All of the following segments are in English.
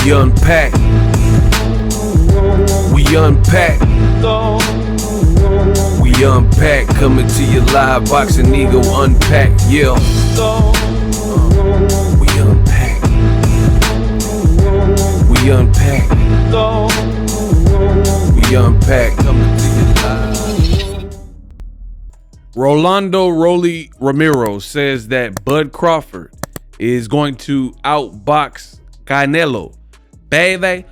We unpack. We unpack. We unpack. Coming to your live boxing ego unpack. Yeah. We unpack. We unpack. We unpack. Coming to your live. Rolando Rolly Romero says that Bud Crawford is going to outbox Canelo. Baby,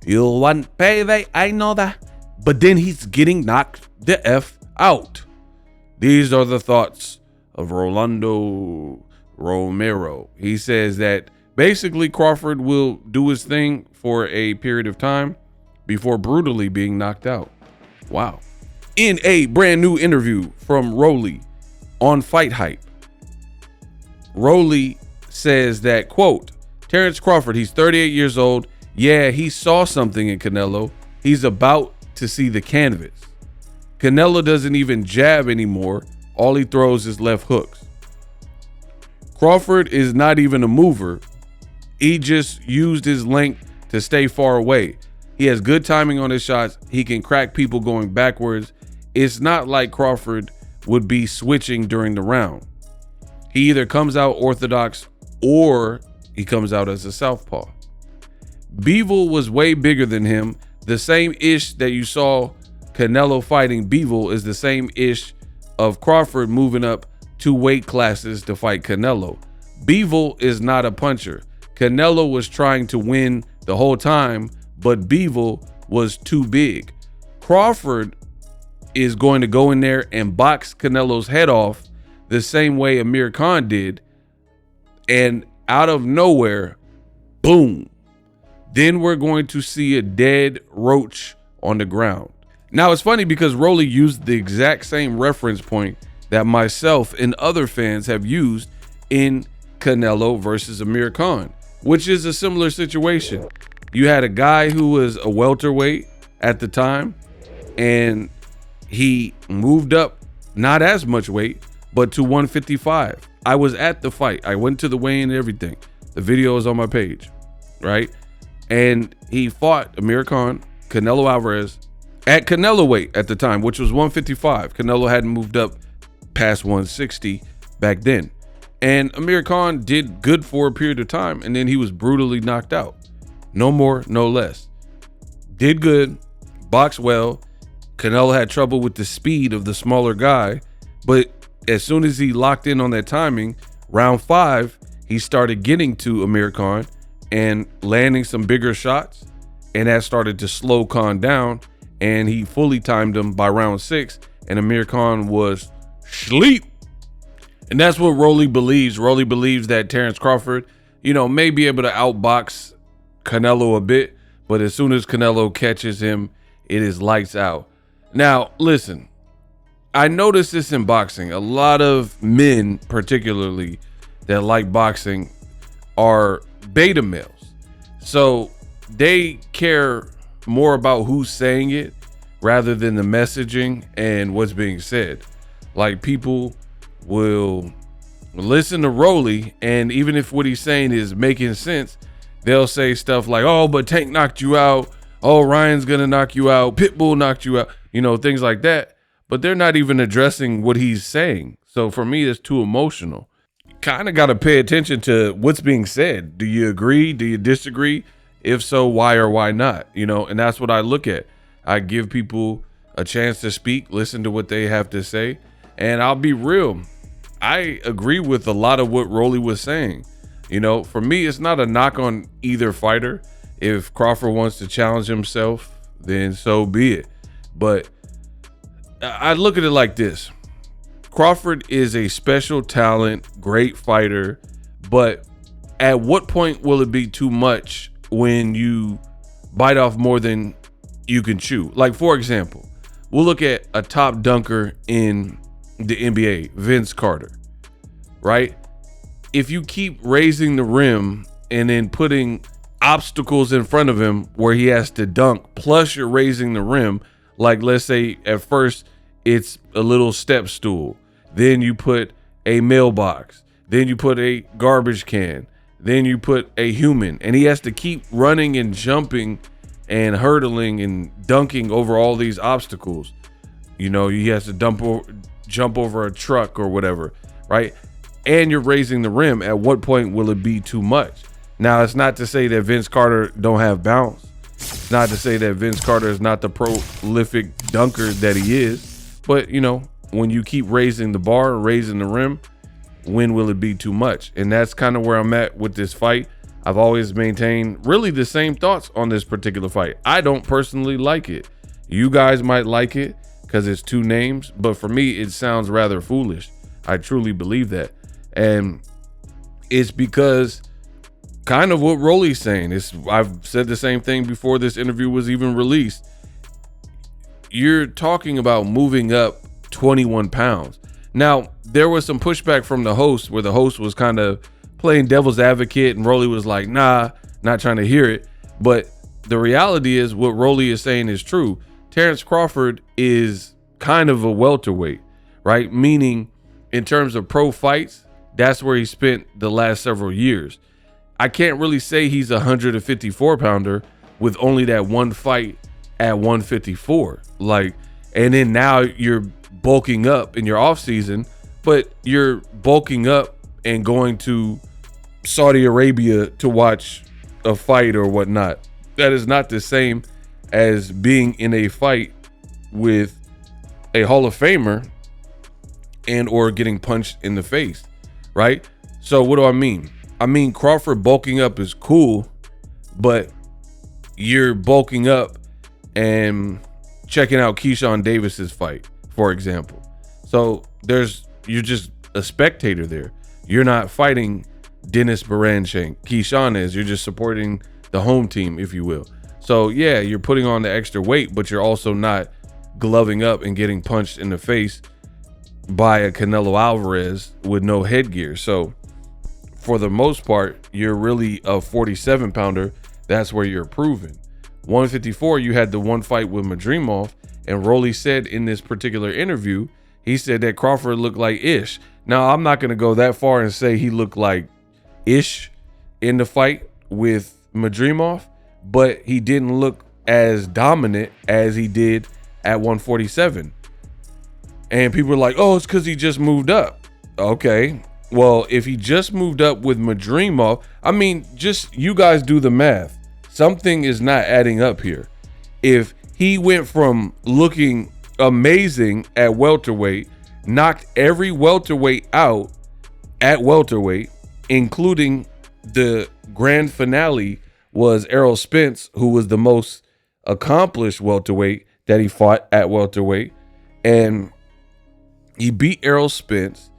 you want baby, I know that. But then he's getting knocked the F out. These are the thoughts of Rolando Romero. He says that basically Crawford will do his thing for a period of time before brutally being knocked out. Wow. In a brand new interview from Rolly on Fight Hype, Rolly says that, quote, Terrence Crawford, he's 38 years old. Yeah, he saw something in Canelo. He's about to see the canvas. Canelo doesn't even jab anymore. All he throws is left hooks. Crawford is not even a mover. He just used his length to stay far away. He has good timing on his shots. He can crack people going backwards. It's not like Crawford would be switching during the round. He either comes out orthodox or he comes out as a southpaw. Bivol was way bigger than him. The same ish that you saw Canelo fighting Bivol is the same ish of Crawford moving up 2 weight classes to fight Canelo. Bivol is not a puncher. Canelo was trying to win the whole time, but Bivol was too big. Crawford is going to go in there and box Canelo's head off the same way Amir Khan did, and out of nowhere, boom. Then we're going to see a dead roach on the ground. Now, it's funny because Rolly used the exact same reference point that myself and other fans have used in Canelo versus Amir Khan, which is a similar situation. You had a guy who was a welterweight at the time, and he moved up not as much weight, but to 155. I was at the fight. I went to the weigh-in and everything. The video is on my page, right? And he fought Amir Khan, Canelo Alvarez, at Canelo weight at the time, which was 155. Canelo hadn't moved up past 160 back then. And Amir Khan did good for a period of time, and then he was brutally knocked out. No more, no less. Did good, boxed well. Canelo had trouble with the speed of the smaller guy, but as soon as he locked in on that timing, round 5, he started getting to Amir Khan and landing some bigger shots, and that started to slow Khan down, and he fully timed him by round 6, and Amir Khan was sleep. And that's what Rolly believes. Rolly believes that Terrence Crawford, may be able to outbox Canelo a bit, but as soon as Canelo catches him, it is lights out. Now, listen, I noticed this in boxing. A lot of men, particularly, that like boxing are beta males. So they care more about who's saying it rather than the messaging and what's being said. Like, people will listen to Rolly, and even if what he's saying is making sense, they'll say stuff like, oh, but Tank knocked you out. Oh, Ryan's gonna knock you out. Pitbull knocked you out. Things like that. But they're not even addressing what he's saying. So for me, it's too emotional. Kind of got to pay attention to what's being said. Do you agree? Do you disagree? If so, why or why not? And that's what I look at. I give people a chance to speak, listen to what they have to say. And I'll be real. I agree with a lot of what Rolly was saying. For me, it's not a knock on either fighter. If Crawford wants to challenge himself, then so be it. But I look at it like this. Crawford is a special talent, great fighter, but at what point will it be too much when you bite off more than you can chew? Like, for example, we'll look at a top dunker in the NBA, Vince Carter, right? If you keep raising the rim and then putting obstacles in front of him where he has to dunk, plus you're raising the rim, like let's say at first it's a little step stool, then you put a mailbox, then you put a garbage can, Then you put a human, and he has to keep running and jumping and hurdling and dunking over all these obstacles. You know, he has to jump over a truck or whatever, right? And you're raising the rim. At what point will it be too much? Now, it's not to say that Vince Carter don't have bounce. It's not to say that Vince Carter is not the prolific dunker that he is. But, you know, when you keep raising the bar, raising the rim, when will it be too much? And that's kind of where I'm at with this fight. I've always maintained really the same thoughts on this particular fight. I don't personally like it. You guys might like it because it's two names, but for me, it sounds rather foolish. I truly believe that. And it's because kind of what Rolly's saying. I've said the same thing before this interview was even released. You're talking about moving up 21 pounds. Now, there was some pushback from the host where the host was kind of playing devil's advocate and Rolly was like, nah, not trying to hear it. But the reality is what Rolly is saying is true. Terrence Crawford is kind of a welterweight, right? Meaning in terms of pro fights, that's where he spent the last several years. I can't really say he's a 154 pounder with only that one fight at 154. And then now you're bulking up in your off season, but you're bulking up and going to Saudi Arabia to watch a fight or whatnot. That is not the same as being in a fight with a Hall of Famer and or getting punched in the face, right? So what do I mean? I mean, Crawford bulking up is cool, but you're bulking up and checking out Keyshawn Davis's fight, for example. So you're just a spectator there. You're not fighting Dennis Baranchenko. Keyshawn is. You're just supporting the home team, if you will. So yeah, you're putting on the extra weight, but you're also not gloving up and getting punched in the face by a Canelo Alvarez with no headgear. So for the most part, you're really a 47 pounder. That's where you're proven. 154, you had the one fight with Madrimov, and Rolly said in this particular interview, he said that Crawford looked like Ish. Now, I'm not going to go that far and say he looked like Ish in the fight with Madrimov, but he didn't look as dominant as he did at 147. And people are like, oh, it's because he just moved up. Okay. Well, if he just moved up with Madrimov, I mean, just you guys do the math. Something is not adding up here. If he went from looking amazing at welterweight, knocked every welterweight out at welterweight, including the grand finale was Errol Spence, who was the most accomplished welterweight that he fought at welterweight. And he beat Errol Spence,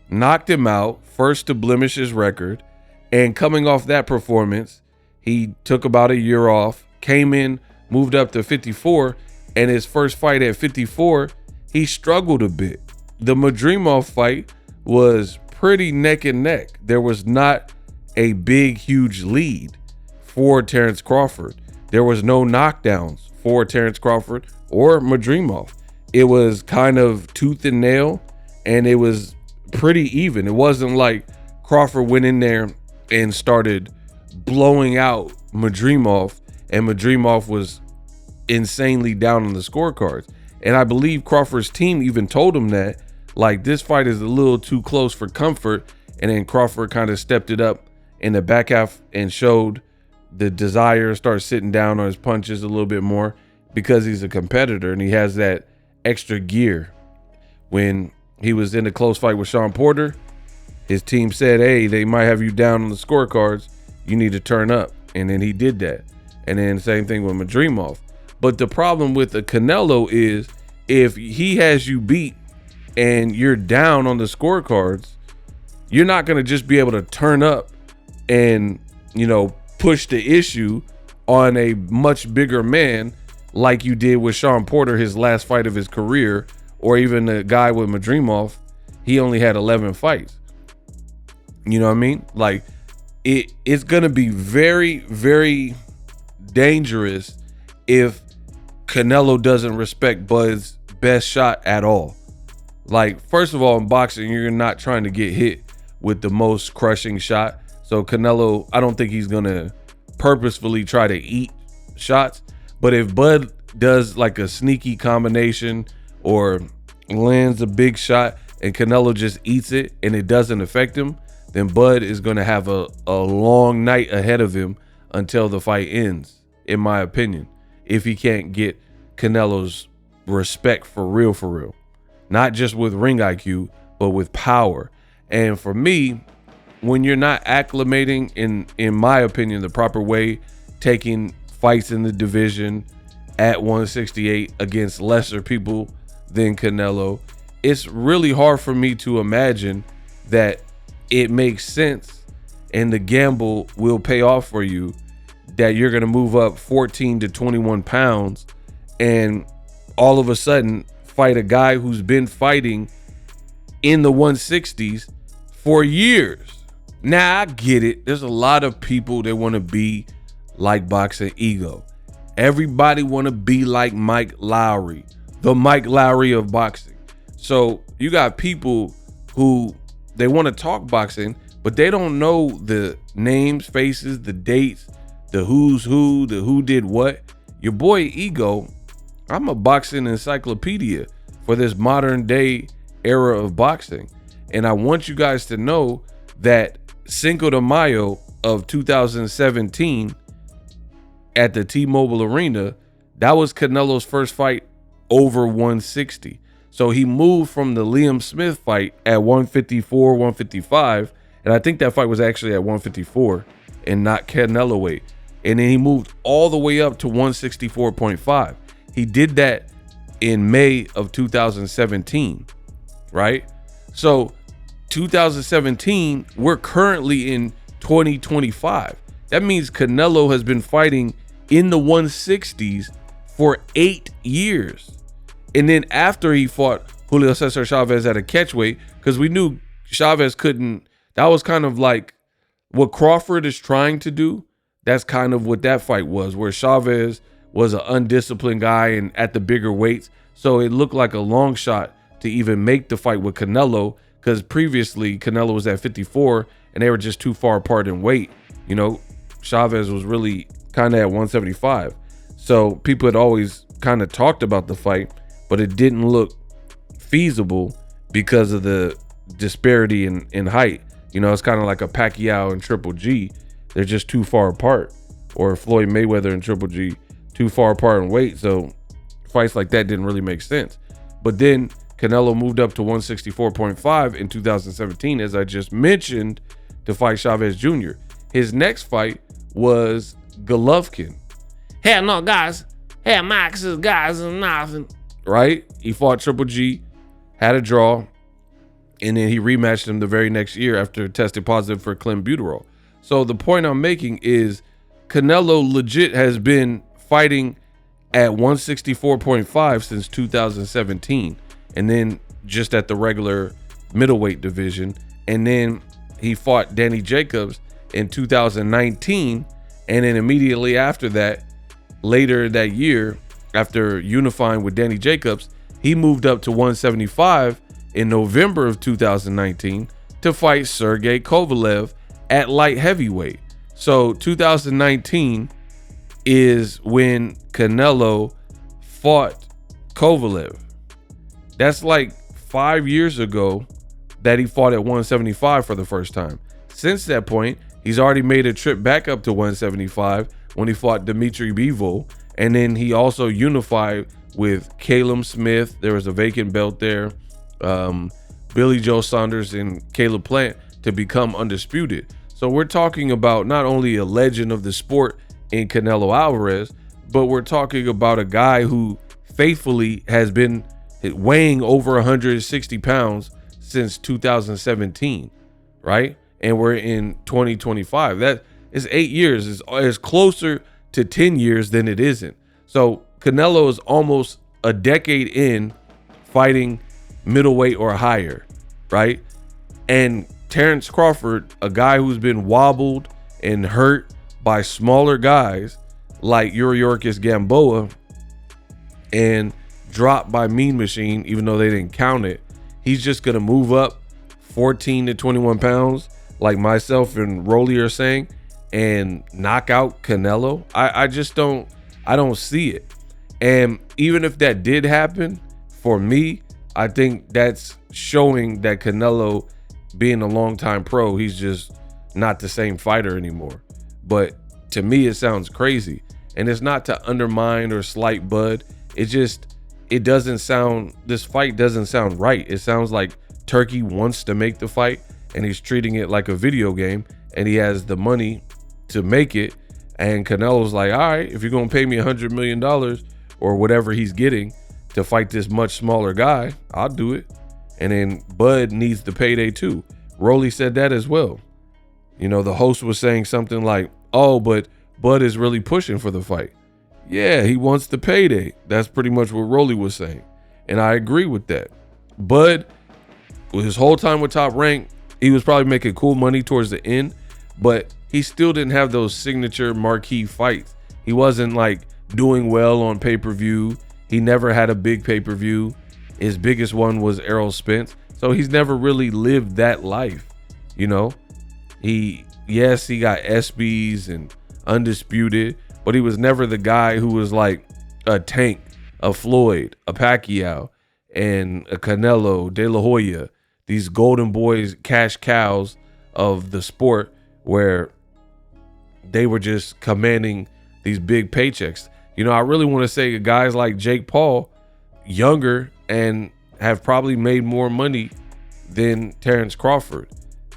knocked him out, first to blemish his record. And coming off that performance, he took about a year off, came in, moved up to 54, and his first fight at 54, he struggled a bit. The Madrimov fight was pretty neck and neck. There was not a big, huge lead for Terrence Crawford. There was no knockdowns for Terrence Crawford or Madrimov. It was kind of tooth and nail, and it was pretty even. It wasn't like Crawford went in there and started blowing out Madrimov, and Madrimov was insanely down on the scorecards. And I believe Crawford's team even told him that, like, this fight is a little too close for comfort. And then Crawford kind of stepped it up in the back half and showed the desire, start sitting down on his punches a little bit more because he's a competitor and he has that extra gear. When he was in a close fight with Sean Porter, his team said, hey, they might have you down on the scorecards. You need to turn up. And then he did that. And then same thing with Madrimov. But the problem with the Canelo is if he has you beat and you're down on the scorecards, you're not going to just be able to turn up and, push the issue on a much bigger man like you did with Sean Porter, his last fight of his career, or even the guy with Madrimov. He only had 11 fights. You know what I mean? Like, it's going to be very, very dangerous if Canelo doesn't respect Bud's best shot at all. Like, first of all, in boxing, you're not trying to get hit with the most crushing shot. So Canelo, I don't think he's gonna purposefully try to eat shots. But if Bud does like a sneaky combination or lands a big shot and Canelo just eats it and it doesn't affect him, then Bud is gonna have a long night ahead of him until the fight ends, in my opinion, if he can't get Canelo's respect for real. Not just with ring IQ, but with power. And for me, when you're not acclimating in my opinion, the proper way, taking fights in the division at 168 against lesser people than Canelo, it's really hard for me to imagine that it makes sense and the gamble will pay off for you, that you're going to move up 14 to 21 pounds and all of a sudden fight a guy who's been fighting in the 160s for years. Now I get it. There's a lot of people that want to be like boxing ego. Everybody want to be like Mike Lowry, the Mike Lowry of boxing. So you got people who they want to talk boxing, but they don't know the names, faces, the dates, the who's who, the who did what. Your boy Ego, I'm a boxing encyclopedia for this modern day era of boxing. And I want you guys to know that Cinco de Mayo of 2017 at the T-Mobile Arena, that was Canelo's first fight over 160. So he moved from the Liam Smith fight at 154, 155, and I think that fight was actually at 154 and not Canelo weight. And then he moved all the way up to 164.5. He did that in May of 2017, right? So 2017, we're currently in 2025. That means Canelo has been fighting in the 160s for 8 years. And then after he fought Julio Cesar Chavez at a catchweight, because we knew Chavez couldn't, that was kind of like what Crawford is trying to do. That's kind of what that fight was, where Chavez was an undisciplined guy and at the bigger weights. So it looked like a long shot to even make the fight with Canelo, because previously Canelo was at 54 and they were just too far apart in weight. You know, Chavez was really kind of at 175. So people had always kind of talked about the fight, but it didn't look feasible because of the disparity in height. You know, it's kind of like a Pacquiao and Triple G. They're just too far apart. Or Floyd Mayweather and Triple G, too far apart in weight. So fights like that didn't really make sense. But then Canelo moved up to 164.5 in 2017, as I just mentioned, to fight Chavez Jr. His next fight was Golovkin. Hell no, guys. Hell, Max is guys is nothing. Right? He fought Triple G, had a draw, and then he rematched him the very next year after tested positive for clenbuterol. So the point I'm making is Canelo legit has been fighting at 164.5 since 2017, and then just at the regular middleweight division. And then he fought Danny Jacobs in 2019, and then immediately after that, later that year, after unifying with Danny Jacobs, he moved up to 175 in November of 2019 to fight Sergey Kovalev at light heavyweight. So 2019 is when Canelo fought Kovalev. That's like 5 years ago that he fought at 175 for the first time. Since that point, he's already made a trip back up to 175 when he fought Dimitri Bivol. And then he also unified with Caleb Smith. There was a vacant belt there. Billy Joe Saunders and Caleb Plant to become undisputed. So we're talking about not only a legend of the sport in Canelo Alvarez, but we're talking about a guy who faithfully has been weighing over 160 pounds since 2017, right? And we're in 2025. That is 8 years. It's closer to 10 years than it isn't. So Canelo is almost a decade in fighting middleweight or higher, right? And Terrence Crawford, a guy who's been wobbled and hurt by smaller guys like Yuriorkis Gamboa and dropped by Mean Machine, even though they didn't count it, he's just going to move up 14 to 21 pounds like myself and Rolly are saying, and knock out Canelo? I just don't see it. And even if that did happen, for me, I think that's showing that Canelo, being a longtime pro, he's just not the same fighter anymore. But to me, it sounds crazy. And it's not to undermine or slight Bud. This fight doesn't sound right. It sounds like Turkey wants to make the fight and he's treating it like a video game, and he has the money to make it. And Canelo's like, all right, if you're going to pay me $100 million or whatever he's getting to fight this much smaller guy, I'll do it. And then Bud needs the payday too. Rolly said that as well. You know, the host was saying something like, oh, but Bud is really pushing for the fight. Yeah, he wants the payday. That's pretty much what Rolly was saying. And I agree with that. Bud, with his whole time with Top Rank, he was probably making cool money towards the end, but he still didn't have those signature marquee fights. He wasn't like doing well on pay-per-view. He never had a big pay-per-view. His biggest one was Errol Spence. So he's never really lived that life, you know? He got ESPYs and Undisputed, but he was never the guy who was like a Tank, a Floyd, a Pacquiao, and a Canelo, De La Hoya, these golden boys, cash cows of the sport, where they were just commanding these big paychecks. You know, I really want to say guys like Jake Paul, younger and have probably made more money than Terrence Crawford,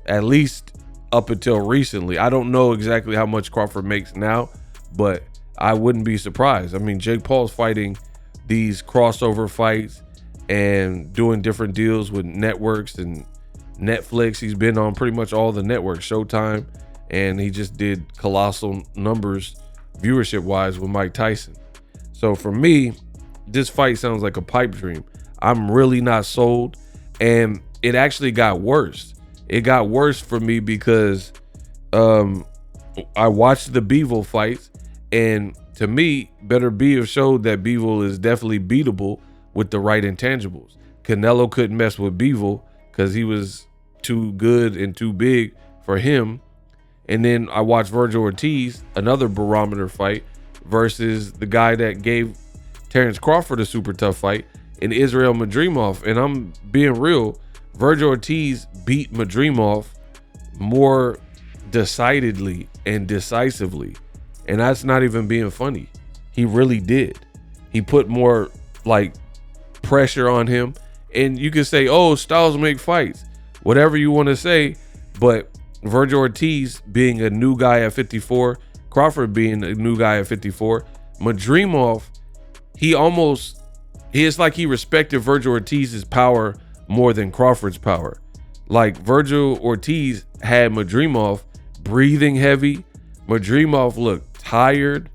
at least up until recently. I don't know exactly how much Crawford makes now, but I wouldn't be surprised. I mean, Jake Paul's fighting these crossover fights and doing different deals with networks and Netflix. He's been on pretty much all the networks, Showtime, and he just did colossal numbers viewership wise with Mike Tyson. So for me, this fight sounds like a pipe dream. I'm really not sold, and it actually got worse. It got worse for me because I watched the Bivol fights, and to me, Better B have showed that Bivol is definitely beatable with the right intangibles. Canelo couldn't mess with Bivol because he was too good and too big for him. And then I watched Virgil Ortiz, another barometer fight, versus the guy that gave Terrence Crawford a super tough fight, in Israel Madrimov. And I'm being real, Virgil Ortiz beat Madrimov more decidedly and decisively. And that's not even being funny. He really did. He put more like pressure on him. And you can say, oh, styles make fights, whatever you want to say. But Virgil Ortiz being a new guy at 54, Crawford being a new guy at 54, Madrimov, it's like he respected Virgil Ortiz's power more than Crawford's power. Like Virgil Ortiz had Madrimov breathing heavy. Madrimov looked tired.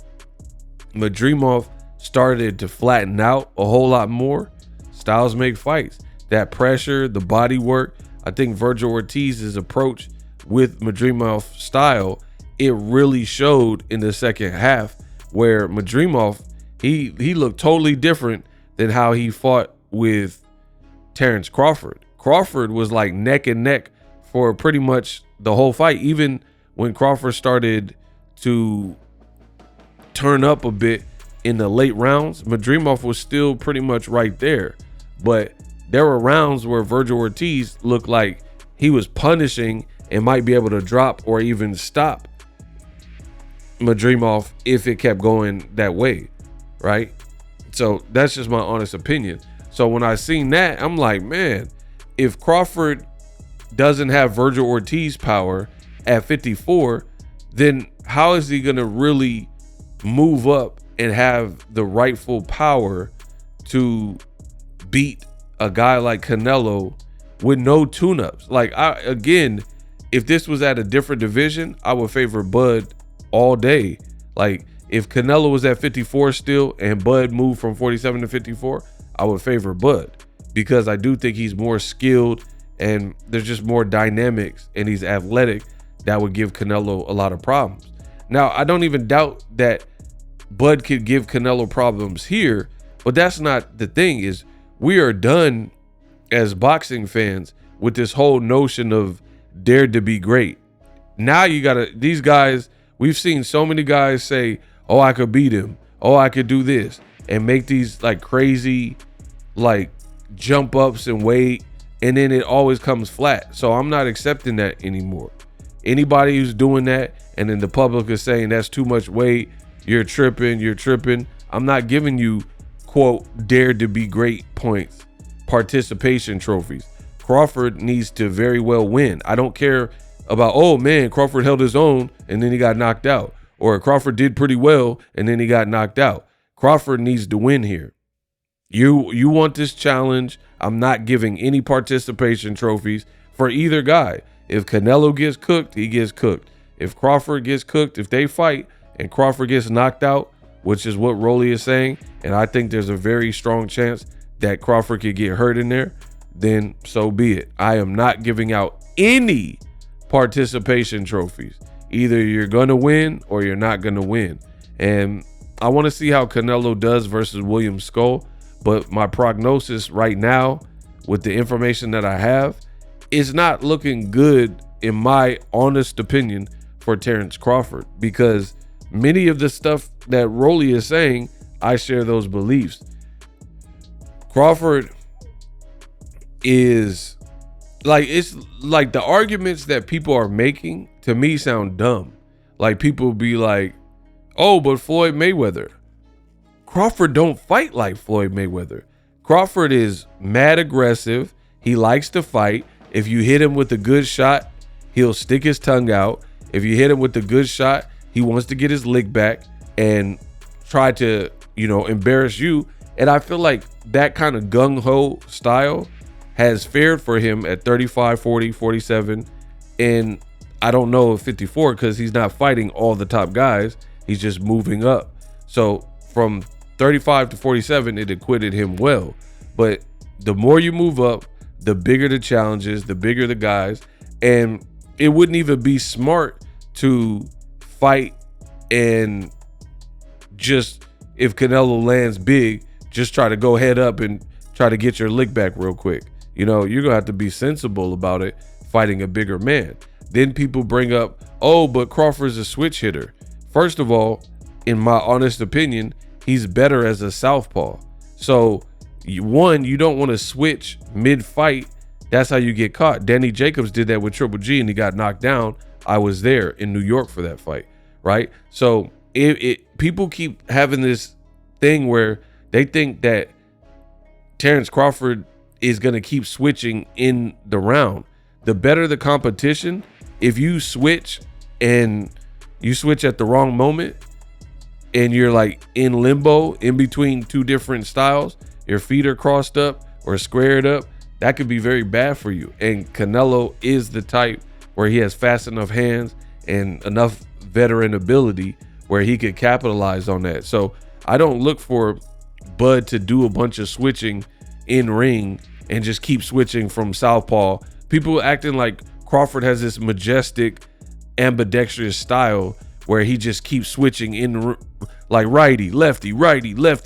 Madrimov started to flatten out a whole lot more. Styles make fights. That pressure, the body work. I think Virgil Ortiz's approach with Madrimov's style, it really showed in the second half, where Madrimov, he looked totally different than how he fought with Terrence Crawford. Crawford was like neck and neck for pretty much the whole fight. Even when Crawford started to turn up a bit in the late rounds, Madrimov was still pretty much right there. But there were rounds where Virgil Ortiz looked like he was punishing and might be able to drop or even stop Madrimov if it kept going that way, right? So that's just my honest opinion. So when I seen that, I'm like, man, if Crawford doesn't have Virgil Ortiz power at 54, then how is he going to really move up and have the rightful power to beat a guy like Canelo with no tune-ups? Like, again, if this was at a different division, I would favor Bud all day. Like, if Canelo was at 54 still and Bud moved from 47 to 54, I would favor Bud, because I do think he's more skilled and there's just more dynamics and he's athletic that would give Canelo a lot of problems. Now, I don't even doubt that Bud could give Canelo problems here, but that's not the thing. Is we are done as boxing fans with this whole notion of dare to be great. Now you gotta, these guys, we've seen so many guys say, oh, I could beat him. Oh, I could do this, and make these like crazy, like jump ups and weight. And then it always comes flat. So I'm not accepting that anymore. Anybody who's doing that, and then the public is saying that's too much weight, you're tripping. I'm not giving you, quote, dared to be great points, participation trophies. Crawford needs to very well win. I don't care about, oh man, Crawford held his own and then he got knocked out. Or Crawford did pretty well and then he got knocked out. Crawford needs to win here. You want this challenge. I'm not giving any participation trophies for either guy. If Canelo gets cooked, he gets cooked. If Crawford gets cooked, if they fight and Crawford gets knocked out, which is what Rolly is saying, and I think there's a very strong chance that Crawford could get hurt in there, then so be it. I am not giving out any participation trophies. Either you're going to win or you're not going to win. And I want to see how Canelo does versus William Skull. But my prognosis right now, with the information that I have, is not looking good, in my honest opinion, for Terrence Crawford. Because many of the stuff that Rolly is saying, I share those beliefs. Crawford is like, it's like the arguments that people are making to me sound dumb. Like people be like, oh, but Floyd Mayweather. Crawford don't fight like Floyd Mayweather. Crawford is mad aggressive. He likes to fight. If you hit him with a good shot, he'll stick his tongue out. If you hit him with a good shot, he wants to get his lick back and try to, embarrass you. And I feel like that kind of gung-ho style has fared for him at 35, 40, 47. And I don't know if 54, because he's not fighting all the top guys. He's just moving up. So from 35 to 47, it acquitted him well. But the more you move up, the bigger the challenges, the bigger the guys. And it wouldn't even be smart to fight and just, if Canelo lands big, just try to go head up and try to get your lick back real quick. You're going to have to be sensible about it, fighting a bigger man. Then people bring up, oh, but Crawford's a switch hitter. First of all, in my honest opinion, he's better as a southpaw. So, you don't want to switch mid-fight. That's how you get caught. Danny Jacobs did that with Triple G and he got knocked down. I was there in New York for that fight, right? So, people keep having this thing where they think that Terrence Crawford is going to keep switching in the round. The better the competition, if you switch and you switch at the wrong moment and you're like in limbo in between two different styles, your feet are crossed up or squared up, that could be very bad for you. And Canelo is the type where he has fast enough hands and enough veteran ability where he could capitalize on that. So I don't look for Bud to do a bunch of switching in ring and just keep switching from southpaw. People acting like Crawford has this majestic ambidextrous style where he just keeps switching in like righty, lefty, left.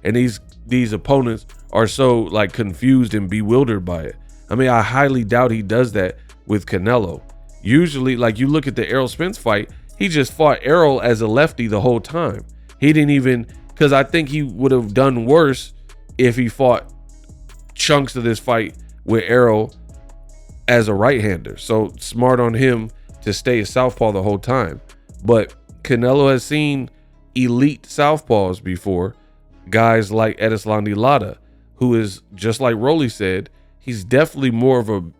And these opponents are so like confused and bewildered by it. I mean, I highly doubt he does that with Canelo. Usually, like you look at the Errol Spence fight, he just fought Errol as a lefty the whole time. He didn't even, because I think he would have done worse if he fought chunks of this fight with Errol as a right-hander. So smart on him to stay a southpaw the whole time. But Canelo has seen elite southpaws before, guys like Erislandy Lara, who is, just like Rolly said, he's definitely more of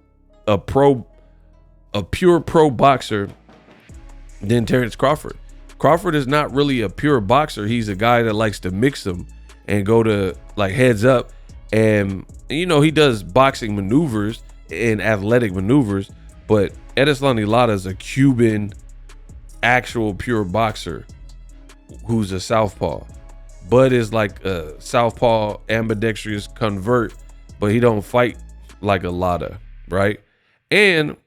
a pure pro boxer than Terrence Crawford. Crawford is not really a pure boxer. He's a guy that likes to mix them and go to like heads up. And, he does boxing maneuvers and athletic maneuvers, but Erislandy Lara is a Cuban actual pure boxer who's a southpaw. Bud is like a southpaw ambidextrous convert, but he don't fight like a Lara, right? And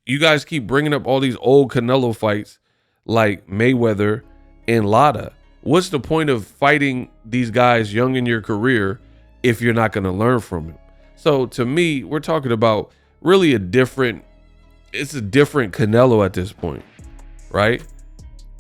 you guys keep bringing up all these old Canelo fights like Mayweather and Lara. What's the point of fighting these guys young in your career if you're not going to learn from him? So to me, we're talking about really a different it's a different Canelo at this point, right?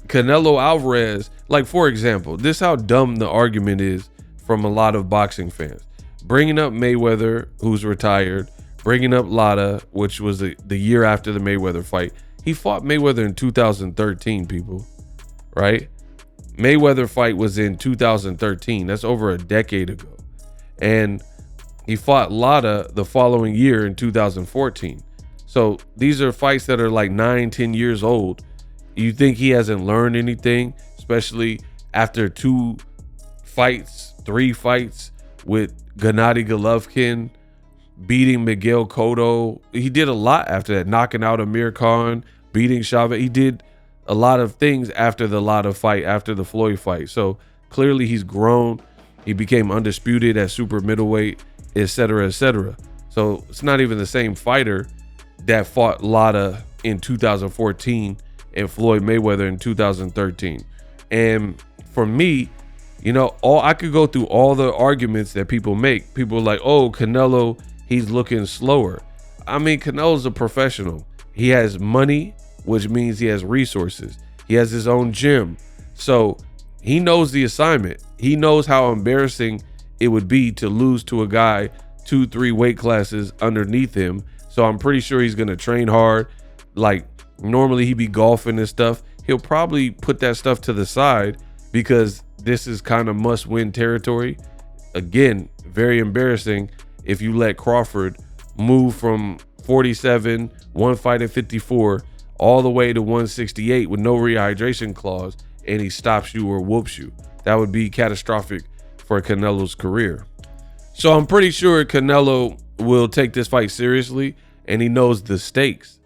Canelo Alvarez, like, for example, this how dumb the argument is from a lot of boxing fans. Bringing up Mayweather, who's retired, bringing up Lada, which was the year after the Mayweather fight. He fought Mayweather in 2013, people, right? Mayweather fight was in 2013. That's over a decade ago. And he fought Lada the following year in 2014. So these are fights that are like 9-10 years old. You think he hasn't learned anything, especially after 2 fights, 3 fights with Gennady Golovkin, beating Miguel Cotto. He did a lot after that, knocking out Amir Khan, beating Chavez. He did a lot of things after the Lada fight, after the Floyd fight. So clearly he's grown. He became undisputed at super middleweight, etc., etc. So it's not even the same fighter that fought Lada in 2014 and Floyd Mayweather in 2013. And for me, you know, I could go through all the arguments that people make. People are like, oh, Canelo, he's looking slower. I mean, Canelo's a professional. He has money, which means he has resources. He has his own gym. So he knows the assignment. He knows how embarrassing it would be to lose to a guy 2-3 weight classes underneath him. So I'm pretty sure he's going to train hard. Like, normally he'd be golfing and stuff. He'll probably put that stuff to the side because this is kind of must-win territory. Again, very embarrassing if you let Crawford move from 47, one fight at 54, all the way to 168 with no rehydration clause, and he stops you or whoops you. That would be catastrophic for Canelo's career. So I'm pretty sure Canelo will take this fight seriously, and he knows the stakes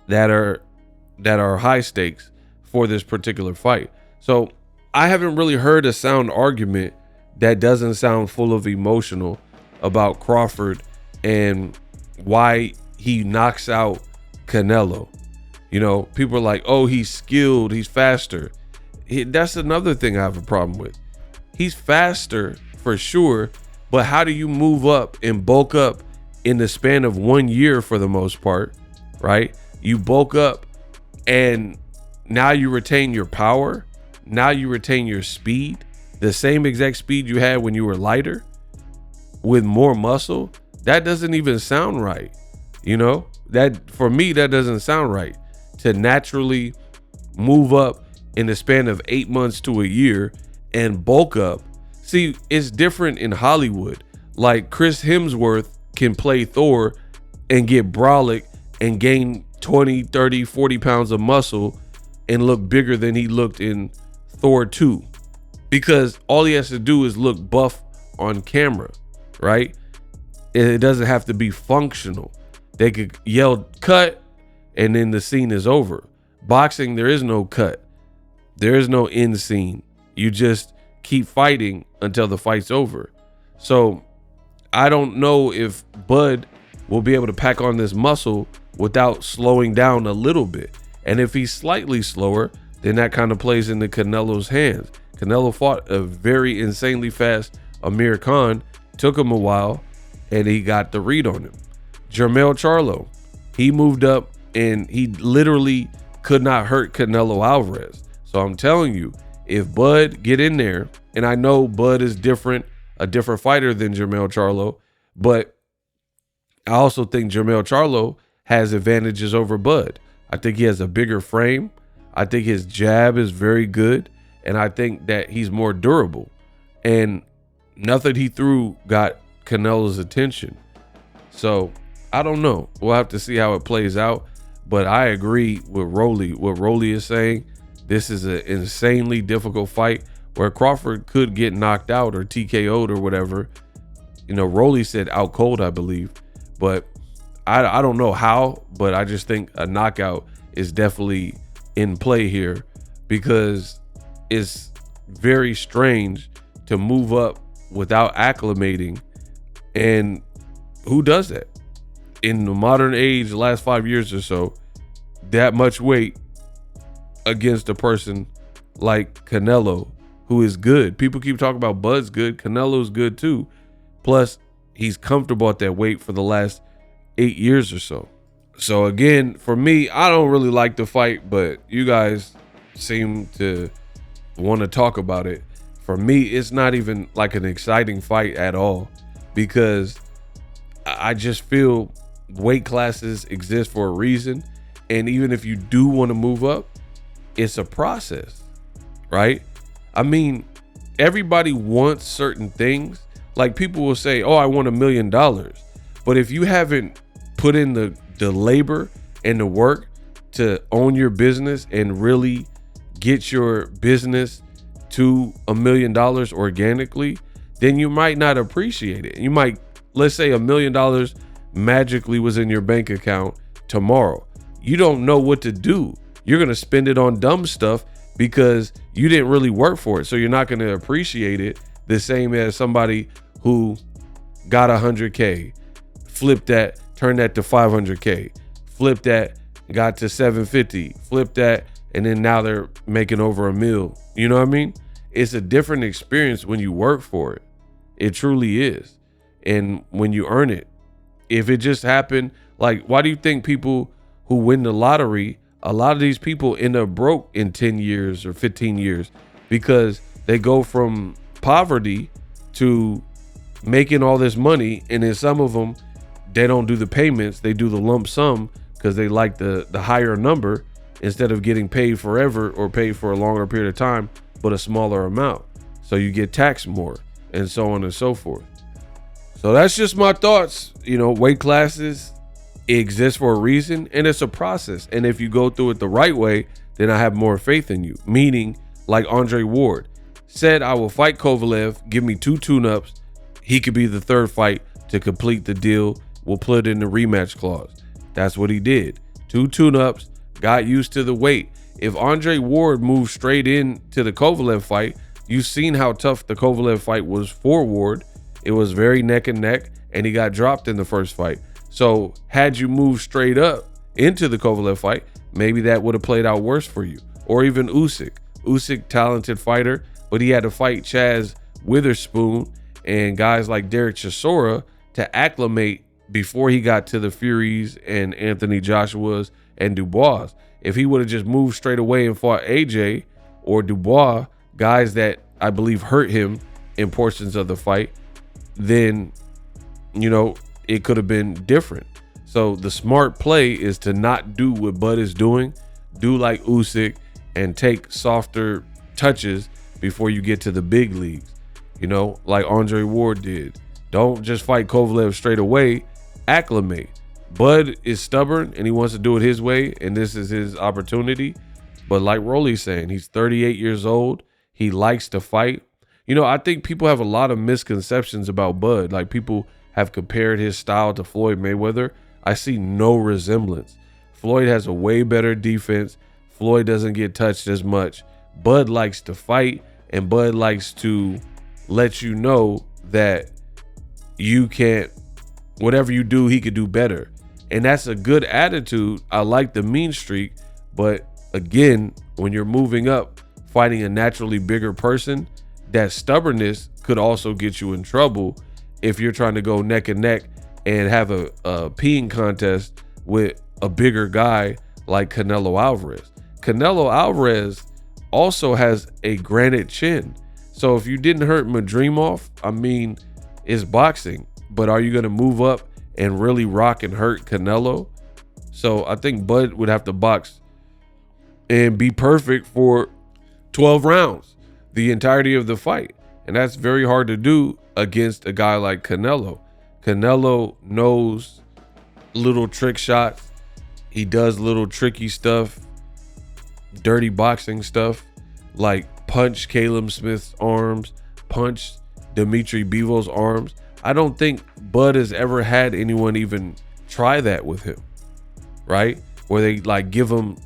that are high stakes for this particular fight. So I haven't really heard a sound argument that doesn't sound full of emotional about Crawford and why he knocks out Canelo. You know, people are like, oh, he's skilled, he's faster. That's another thing I have a problem with. He's faster for sure, but how do you move up and bulk up in the span of 1 year for the most part, right? You bulk up and now you retain your power. Now you retain your speed, the same exact speed you had when you were lighter with more muscle. That doesn't even sound right. You know, that for me, that doesn't sound right to naturally move up in the span of 8 months to a year and bulk up. See, it's different in Hollywood. Like Chris Hemsworth can play Thor and get brolic and gain 20, 30, 40 pounds of muscle and look bigger than he looked in Thor 2, because all he has to do is look buff on camera, right? It doesn't have to be functional. They could yell cut and then the scene is over. Boxing, there is no cut. There is no end scene. You just keep fighting until the fight's over. So I don't know if Bud will be able to pack on this muscle without slowing down a little bit. And if he's slightly slower, then that kind of plays into Canelo's hands. Canelo fought a very insanely fast Amir Khan, took him a while, and he got the read on him. Jermell Charlo, he moved up and he literally could not hurt Canelo Alvarez. So I'm telling you, if Bud get in there, and I know Bud is a different fighter than Jermell Charlo, but I also think Jermell Charlo has advantages over Bud. I think he has a bigger frame. I think his jab is very good. And I think that he's more durable. And nothing he threw got Canelo's attention. So I don't know. We'll have to see how it plays out. But I agree with Rolly. What Rolly is saying, this is an insanely difficult fight where Crawford could get knocked out or TKO'd or whatever. You know, Rolly said out cold, I believe. But I don't know how, but I just think a knockout is definitely in play here, because it's very strange to move up without acclimating. And who does that? In the modern age, the last 5 years or so, that much weight against a person like Canelo, who is good. People keep talking about Bud's good. Canelo's good too. Plus, he's comfortable at that weight for the last 8 years or so. So again, for me, I don't really like the fight, but you guys seem to want to talk about it. For me, it's not even like an exciting fight at all, because I just feel weight classes exist for a reason. And even if you do want to move up, it's a process, right? I mean, everybody wants certain things. Like, people will say, oh, I want $1 million. But if you haven't put in the labor and the work to own your business and really get your business to $1 million organically, then you might not appreciate it. You might, let's say $1 million magically was in your bank account tomorrow. You don't know what to do. You're going to spend it on dumb stuff because you didn't really work for it. So you're not going to appreciate it the same as somebody who got 100K, flipped that, turned that to 500K, flipped that, got to 750, flipped that, and then now they're making over $1 million. You know what I mean? It's a different experience when you work for it. It truly is. And when you earn it, if it just happened, like, why do you think people who win the lottery, a lot of these people end up broke in 10 years or 15 years? Because they go from poverty to making all this money, and then some of them, they don't do the payments, they do the lump sum because they like the higher number instead of getting paid forever or paid for a longer period of time but a smaller amount, so you get taxed more, and so on and so forth. So that's just my thoughts. You know, weight classes exist for a reason, and it's a process, and if you go through it the right way, then I have more faith in you. Meaning, like Andre Ward said, I will fight Kovalev, give me 2 tune-ups, he could be the third fight to complete the deal, we'll put in the rematch clause. That's what he did. 2 tune-ups, got used to the weight. If Andre Ward moved straight into the Kovalev fight, you've seen how tough the Kovalev fight was for Ward. It was very neck and neck, and he got dropped in the first fight. So had you moved straight up into the Kovalev fight, maybe that would have played out worse for you. Or even Usyk. Usyk, talented fighter, but he had to fight Chaz Witherspoon and guys like Derek Chisora to acclimate before he got to the Furies and Anthony Joshua's and Dubois. If he would have just moved straight away and fought AJ or Dubois, guys that I believe hurt him in portions of the fight, then, you know, it could have been different. So the smart play is to not do what Bud is doing. Do like Usyk and take softer touches before you get to the big leagues, you know, like Andre Ward did. Don't just fight Kovalev straight away. Acclimate. Bud is stubborn and he wants to do it his way, and this is his opportunity. But like Rolly's saying, he's 38 years old. He likes to fight. You know, I think people have a lot of misconceptions about Bud. Like, people have compared his style to Floyd Mayweather. I see no resemblance. Floyd has a way better defense. Floyd doesn't get touched as much. Bud likes to fight, and Bud likes to let you know that you can't, whatever you do, he could do better. And that's a good attitude. I like the mean streak, but again, when you're moving up, fighting a naturally bigger person, that stubbornness could also get you in trouble if you're trying to go neck and neck and have a peeing contest with a bigger guy like Canelo Alvarez. Canelo Alvarez also has a granite chin. So if you didn't hurt Madrimov, I mean, it's boxing, but are you going to move up and really rock and hurt Canelo? So I think Bud would have to box and be perfect for 12 rounds, the entirety of the fight. And that's very hard to do against a guy like Canelo. Canelo knows little trick shots. He does little tricky stuff, dirty boxing stuff, like punch Caleb Smith's arms, punch Dimitri Bivol arms. I don't think Bud has ever had anyone even try that with him, right? Where they like give him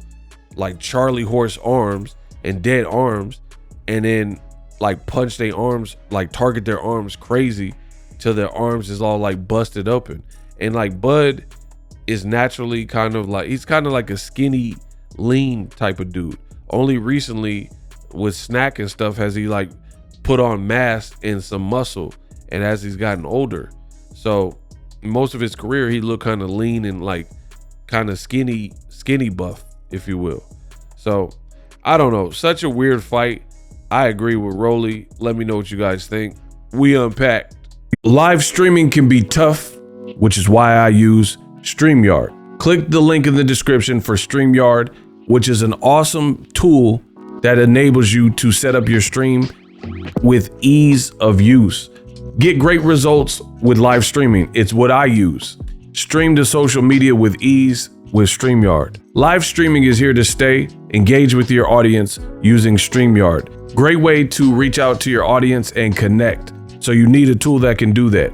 like Charlie horse arms and dead arms, and then like punch their arms, like target their arms crazy till their arms is all like busted open. And like Bud is naturally kind of like, he's kind of like a skinny, lean type of dude. Only recently with snack and stuff has he like put on mass and some muscle, and as he's gotten older. So most of his career he looked kind of lean and like kind of skinny buff, if you will. So I don't know. Such a weird fight. I agree with Rolly. Let me know what you guys think. We unpacked. Live streaming can be tough, which is why I use StreamYard. Click the link in the description for StreamYard, which is an awesome tool that enables you to set up your stream with ease of use. Get great results with live streaming. It's what I use. Stream to social media with ease with StreamYard. Live streaming is here to stay. Engage with your audience using StreamYard. Great way to reach out to your audience and connect. So you need a tool that can do that.